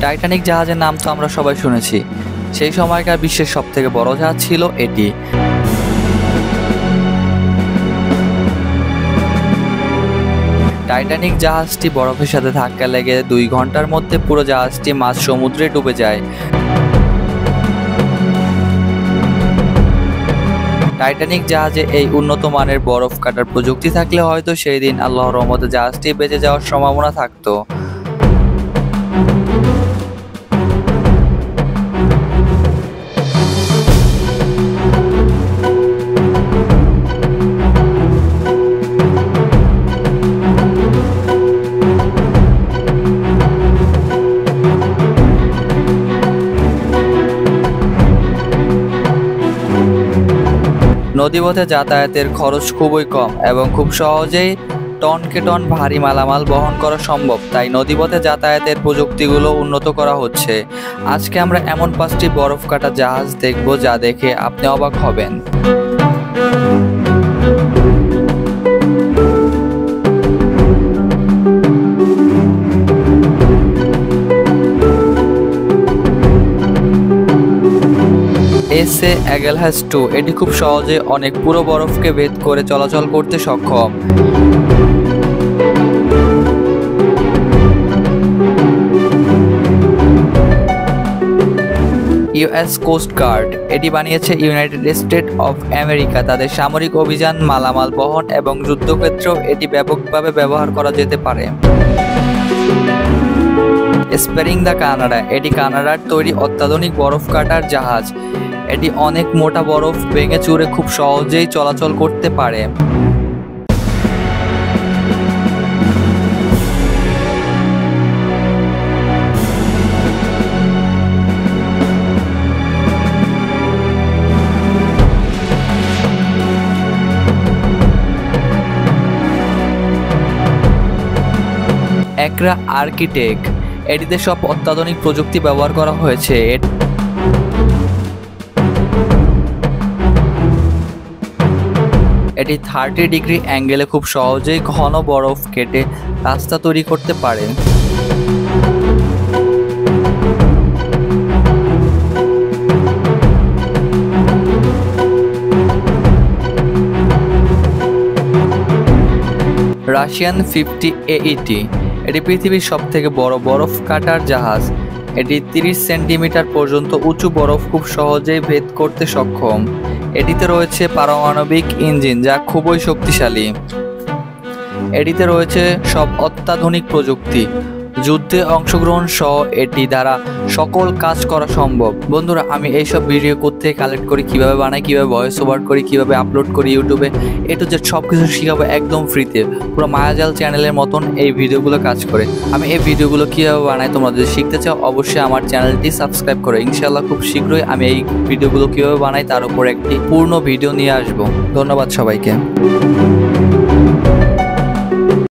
Titanic জাহাজের নাম তো আমরা সবাই শুনেছি। সেই সময়কার বিশ্বের সবথেকে বড় জাহাজ ছিল এটি। টাইটানিক জাহাজটি বরফের সাথে ধাক্কা লেগে 2 ঘন্টার মধ্যে পুরো জাহাজটি মাঝ সমুদ্রে ডুবে যায়। টাইটানিক জাহাজে এই উন্নত মানের বরফ কাটার প্রযুক্তি থাকলে হয়তো সেই দিন আল্লাহর রহমতে জাহাজটি বেঁচে যাওয়ার সম্ভাবনা থাকতো। নদীপথে যাতায়াতের খরচ খুবই কম এবং খুব সহজেই টনকে টন ভারী মালামাল বহন করা সম্ভব, তাই নদীপথে যাতায়াতের প্রযুক্তিগুলো উন্নত করা হচ্ছে। আজকে আমরা এমন 5টি বরফ কাটা জাহাজ দেখব যা দেখে আপনি অবাক হবেন। এসএ এগেলহাস 2 এটি খুব সহজে অনেক পুরো বরফকে ভেদ করে চলাচল করতে সক্ষম। ইউএস কোস্ট গার্ড এটি বানিয়েছে ইউনাইটেড স্টেট অফ আমেরিকা। তাদের সামরিক অভিযান, মালামাল বহন এবং যুদ্ধক্ষেত্রেও এটি ব্যাপকভাবে ব্যবহার করা যেতে পারে। স্পেরিং দ্য কানাডা এটি কানাডার তৈরি অত্যাধুনিক বরফ কাটার জাহাজ। এটি অনেক মোটা বরফ ভেঙে চুরে খুব সহজেই চলাচল করতে পারে। একরা আর্কিটেক্ট এটিতে সব অত্যাধুনিক প্রযুক্তি ব্যবহার করা হয়েছে। এটি 30 ডিগ্রি অ্যাঙ্গেলে খুব সহজেই ঘন বরফ কেটে রাস্তা তৈরি করতে পারে। রাশিয়ান 50 AET এটি পৃথিবীর সবথেকে বড় বরফ কাটার জাহাজ। এটি 30 সেন্টিমিটার পর্যন্ত উঁচু বরফ খুব সহজেই ভেদ করতে সক্ষম। এটিতে রয়েছে পারমাণবিক ইঞ্জিন যা খুবই শক্তিশালী। এটিতে রয়েছে সব অত্যাধুনিক প্রযুক্তি। যুদ্ধে অংশগ্রহণ সহ এটি দ্বারা সকল কাজ করা সম্ভব। বন্ধুরা, আমি এইসব ভিডিও কোত্থেকে কালেক্ট করি, কিভাবে বানাই, কিভাবে ভয়েস ওভার করি, কিভাবে আপলোড করি ইউটিউবে, এটু যে সব কিছু শিখাবো একদম ফ্রিতে। পুরো মায়াজাল চ্যানেলের মতন এই ভিডিওগুলো কাজ করে। আমি এই ভিডিওগুলো কীভাবে বানাই তোমরা যদি শিখতে চাও অবশ্যই আমার চ্যানেলটি সাবস্ক্রাইব করো। ইনশাআল্লাহ খুব শীঘ্রই আমি এই ভিডিওগুলো কীভাবে বানাই তার উপর একটি পূর্ণ ভিডিও নিয়ে আসবো। ধন্যবাদ সবাইকে।